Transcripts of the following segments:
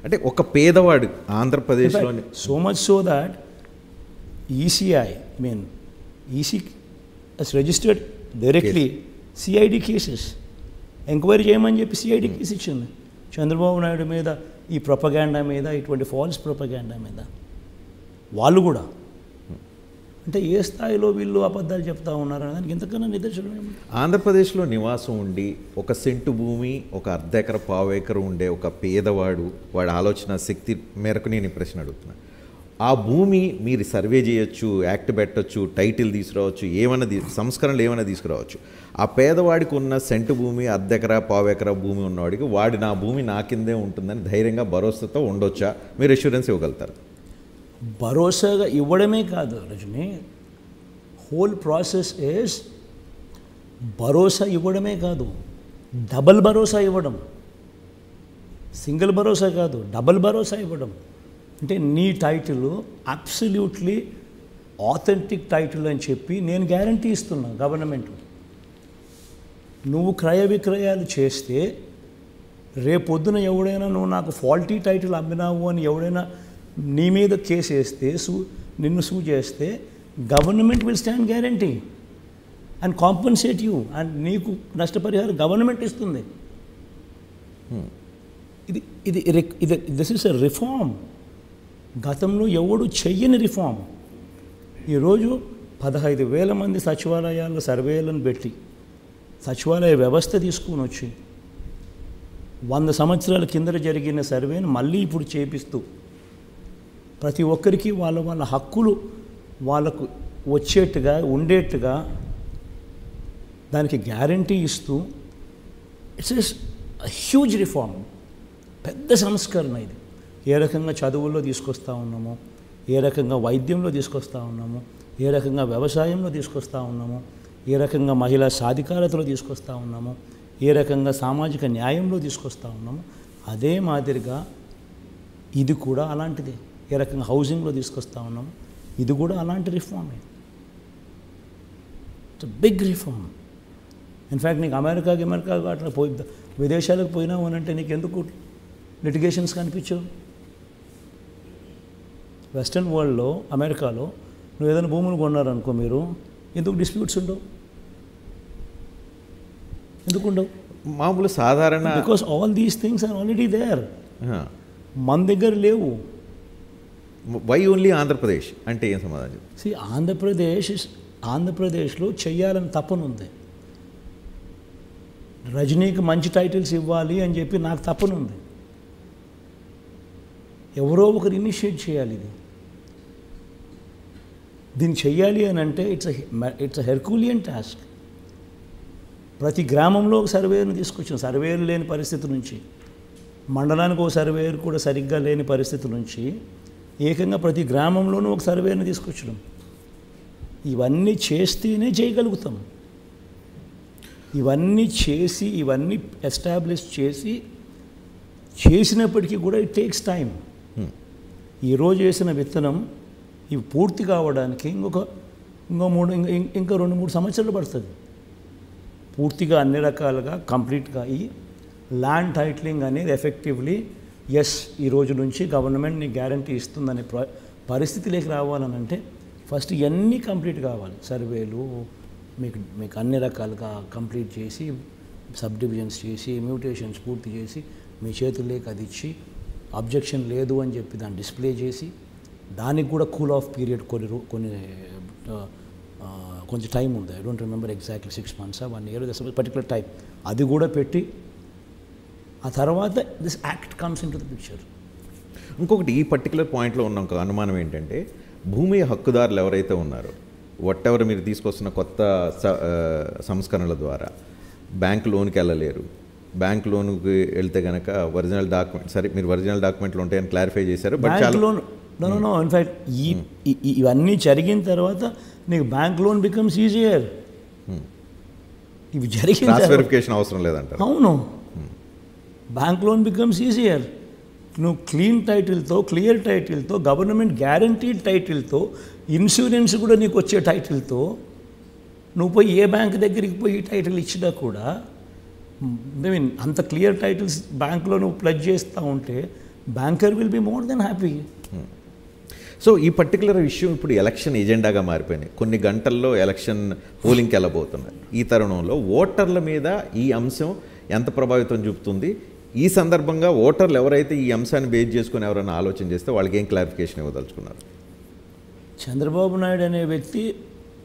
అంటే ఒక పేదవాడు ఆంధ్రప్రదేశ్లోని so much so that ECI EC has registered directly CID cases enquiry చేయమని చెప్పి సిఐడి కేసు ఇచ్చింది చంద్రబాబు నాయుడు మీద, ఈ ప్రొపగాండా మీద, ఇటువంటి ఫాల్స్ ప్రొపగాండా మీద. వాళ్ళు కూడా అంటే ఏ స్థాయిలో వీళ్ళు అబద్ధాలు చెప్తా ఉన్నారని దానికి ఇంతకన్నా నిదర్శనం. ఆంధ్రప్రదేశ్లో నివాసం ఉండి 1 సెంటు భూమి, 1 అర్ధ ఎకర, పావు ఎకరం ఉండే ఒక పేదవాడు, వాడి ఆలోచన శక్తి మేరకు నేను ఈ ప్రశ్న అడుగుతున్నాను. ఆ భూమి మీరు సర్వే చేయొచ్చు, యాక్ట్ పెట్టచ్చు, టైటిల్ తీసుకురావచ్చు, ఏమైనా సంస్కరణలు ఏమైనా తీసుకురావచ్చు. ఆ పేదవాడికి ఉన్న సెంటు భూమి, అర్ధ ఎకరా, పావు ఎకరా భూమి ఉన్నవాడికి వాడి నా భూమి నా కిందే ఉంటుందని ధైర్యంగా భరోసాతో ఉండొచ్చా? మీరు అష్యూరెన్స్ ఇవ్వగలుగుతారు? భరోసాగా ఇవ్వడమే కాదు రజని, హోల్ ప్రాసెస్ ఈజ్ భరోసా ఇవ్వడమే కాదు, డబల్ భరోసా ఇవ్వడం. సింగిల్ భరోసా కాదు, డబల్ భరోసా ఇవ్వడం. అంటే నీ టైటిల్ అబ్సల్యూట్లీ ఆథెంటిక్ టైటిల్ అని చెప్పి నేను గ్యారంటీ ఇస్తున్నా గవర్నమెంట్. నువ్వు క్రయ విక్రయాలు చేస్తే రేపొద్దున ఎవడైనా నువ్వు నాకు ఫాల్టీ టైటిల్ అమ్మినావు అని ఎవడైనా నీ మీద కేసు వేస్తే, నిన్ను సూ చేస్తే government will stand guarantee and compensate you, and నీకు నష్టపరిహారం గవర్నమెంట్ ఇస్తుంది. This is a reform. గతంలో ఎవడు చెయ్యని రిఫార్మ్. ఈరోజు 15,000 మంది సచివాలయాల్లో సర్వేలను పెట్టి సచివాలయ వ్యవస్థ తీసుకుని వచ్చి 100 సంవత్సరాల కిందట జరిగిన సర్వేను మళ్ళీ ఇప్పుడు చేపిస్తూ ప్రతి ఒక్కరికి వాళ్ళ వాళ్ళ హక్కులు వాళ్ళకు వచ్చేట్టుగా ఉండేట్టుగా దానికి గ్యారంటీ ఇస్తూ ఇట్స్ హ్యూజ్ రిఫార్మ్. పెద్ద సంస్కరణ ఇది. ఏ రకంగా చదువుల్లో తీసుకొస్తూ ఉన్నామో, ఏ రకంగా వైద్యంలో తీసుకొస్తూ ఉన్నామో, ఏ రకంగా వ్యవసాయంలో తీసుకొస్తూ ఉన్నామో, ఏ రకంగా మహిళా సాధికారతలో తీసుకొస్తూ ఉన్నామో, ఏ రకంగా సామాజిక న్యాయంలో తీసుకొస్తూ ఉన్నామో, అదే మాదిరిగా ఇది కూడా అలాంటిదే. ఏ రకంగా హౌసింగ్లో తీసుకొస్తూ ఉన్నామో ఇది కూడా అలాంటి రిఫార్మే. It's big reform. ఇన్ఫ్యాక్ట్ నీకు అమెరికాకి అట్లా విదేశాలకు పోయినావు అని అంటే నీకు ఎందుకు లిటిగేషన్స్ కనిపించవు? వెస్టర్న్ వరల్డ్లో, అమెరికాలో నువ్వు ఏదైనా భూములు కొన్నారనుకో, మీరు ఎందుకు డిస్ప్యూట్స్ ఉండవు? ఎందుకు ఉండవు? మామూలు సాధారణ, because all these things are already there, మన దగ్గర లేవు. వై ఓన్లీ ఆంధ్రప్రదేశ్ అంటే ఏం సమాధానం? ఆంధ్రప్రదేశ్లో చెయ్యాలని తపనుంది. రజనీకి మంచి టైటిల్స్ ఇవ్వాలి అని చెప్పి నాకు తపనుంది. ఎవరో ఒకరు ఇనిషియేట్ చేయాలి. దీన్ని చెయ్యాలి అని అంటే ఇట్స్ అ హెర్క్యూలియన్ టాస్క్. ప్రతి గ్రామంలో ఒక సర్వేయర్ని తీసుకొచ్చాం. సర్వేయర్ లేని పరిస్థితి నుంచి, మండలానికి ఒక సర్వేయర్ కూడా సరిగ్గా లేని పరిస్థితి నుంచి ఏకంగా ప్రతి గ్రామంలోనూ ఒక సర్వేయర్ని తీసుకొచ్చడం. ఇవన్నీ చేస్తేనే చేయగలుగుతాం. ఇవన్నీ చేసి, ఇవన్నీ ఎస్టాబ్లిష్ చేసినప్పటికీ కూడా ఇట్ టేక్స్ టైం. ఈరోజు వేసిన విత్తనం ఇవి పూర్తి కావడానికి ఇంకో 2-3 సంవత్సరాలు పడుతుంది. పూర్తిగా అన్ని రకాలుగా కంప్లీట్గా ఈ ల్యాండ్ టైటిలింగ్ అనేది ఎఫెక్టివ్లీ ఈ రోజు నుంచి గవర్నమెంట్ నీకు గ్యారంటీ ఇస్తుందనే పరిస్థితిలోకి రావాలనంటే ఫస్ట్ ఇవన్నీ కంప్లీట్ కావాలి. సర్వేలు మీకు అన్ని రకాలుగా కంప్లీట్ చేసి, సబ్ డివిజన్స్ చేసి, మ్యూటేషన్స్ పూర్తి చేసి మీ చేతుల్లోకి అది ఇచ్చి, అబ్జెక్షన్ లేదు అని చెప్పి దాన్ని డిస్ప్లే చేసి, దానికి కూడా కూల్ ఆఫ్ పీరియడ్ కొంచెం టైం ఉంది. I don't remember exactly 6 months 1 year particular time, అది కూడా పెట్టి ఆ తర్వాత this act comes in to the picture. ఇంకొకటి ఈ పర్టికులర్ పాయింట్లో ఉన్న ఒక అనుమానం ఏంటంటే, భూమి హక్కుదారులు ఎవరైతే ఉన్నారో, వాటెవర్ మీరు తీసుకొస్తున్న కొత్త సంస్కరణల ద్వారా బ్యాంక్ లోన్కి వెళ్ళలేరు. బ్యాంక్ లోన్కి వెళ్తే కనుక ఒరిజినల్ డాక్యుమెంట్, సరే మీరు ఒరిజినల్ డాక్యుమెంట్లు ఉంటాయని క్లారిఫై చేశారు, బట్ చాలా నో ఇన్ఫ్యాక్ట్ ఇవన్నీ జరిగిన తర్వాత నీకు బ్యాంక్ లోన్ బికమ్స్ ఈజియర్. ఇవి జరిగిన వెరిఫికేషన్ అవసరం లేదంట. అవును, బ్యాంక్ లోన్ బికమ్స్ ఈజియర్. నువ్వు క్లీన్ టైటిల్తో, క్లియర్ టైటిల్తో, గవర్నమెంట్ గ్యారంటీడ్ టైటిల్తో, ఇన్సూరెన్స్ కూడా నీకు వచ్చే టైటిల్తో నువ్వు పోయి ఏ బ్యాంక్ దగ్గరికి పోయి టైటిల్ ఇచ్చినా కూడా, అంత క్లియర్ టైటిల్స్ బ్యాంక్లో నువ్వు ప్లజ్ చేస్తూ ఉంటే banker will be more than happy. So ఈ పర్టికులర్ ఇష్యూ ఇప్పుడు ఎలక్షన్ ఎజెండాగా మారిపోయినాయి. కొన్ని గంటల్లో ఎలక్షన్ పోలింగ్కి వెళ్ళబోతున్నాయి. ఈ తరుణంలో ఓటర్ల మీద ఈ అంశం ఎంత ప్రభావితం చూపుతుంది? ఈ సందర్భంగా ఓటర్లు ఎవరైతే ఈ అంశాన్ని బేస్ చేసుకొని ఎవరైనా ఆలోచన చేస్తే వాళ్ళకి ఏం క్లారిఫికేషన్ ఇవ్వదలుచుకున్నారు? చంద్రబాబు నాయుడు అనే వ్యక్తి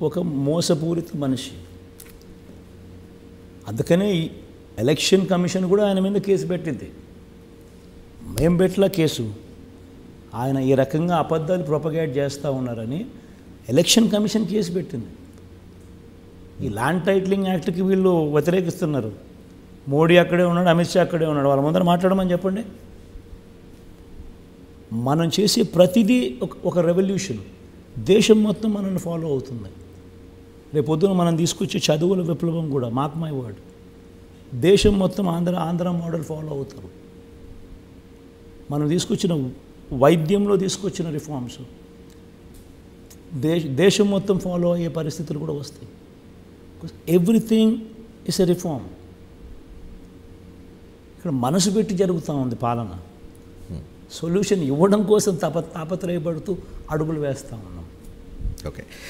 ఒక మోసపూరిత మనిషి. అందుకనే ఈ ఎలక్షన్ కమిషన్ కూడా ఆయన మీద కేసు పెట్టింది. మేం పెట్టలా కేసు, ఆయన ఈ రకంగా అబద్ధాలు ప్రొపగేట్ చేస్తూ ఉన్నారని ఎలక్షన్ కమిషన్ కేసు పెట్టింది. ఈ ల్యాండ్ టైటిలింగ్ యాక్ట్కి వీళ్ళు వ్యతిరేకిస్తున్నారు. మోడీ అక్కడే ఉన్నాడు, అమిత్ షా అక్కడే ఉన్నాడు, వాళ్ళ ముందర మాట్లాడమని చెప్పండి. మనం చేసే ప్రతిదీ ఒక రెవల్యూషన్. దేశం మొత్తం మనల్ని ఫాలో అవుతుంది. రేపొద్దున మనం తీసుకొచ్చే చదువుల విప్లవం కూడా, మార్క్ మై వర్డ్, దేశం మొత్తం ఆంధ్ర మోడల్ ఫాలో అవుతారు. మనం తీసుకొచ్చిన వైద్యంలో తీసుకొచ్చిన రిఫార్మ్స్ దేశం మొత్తం ఫాలో అయ్యే పరిస్థితులు కూడా వస్తాయి. Everything is a reform. ఇక్కడ మనసు పెట్టి జరుగుతూ ఉంది పాలన. సొల్యూషన్ ఇవ్వడం కోసం తాపత్రయపడుతూ అడుగులు వేస్తూ ఉన్నాం. ఓకే.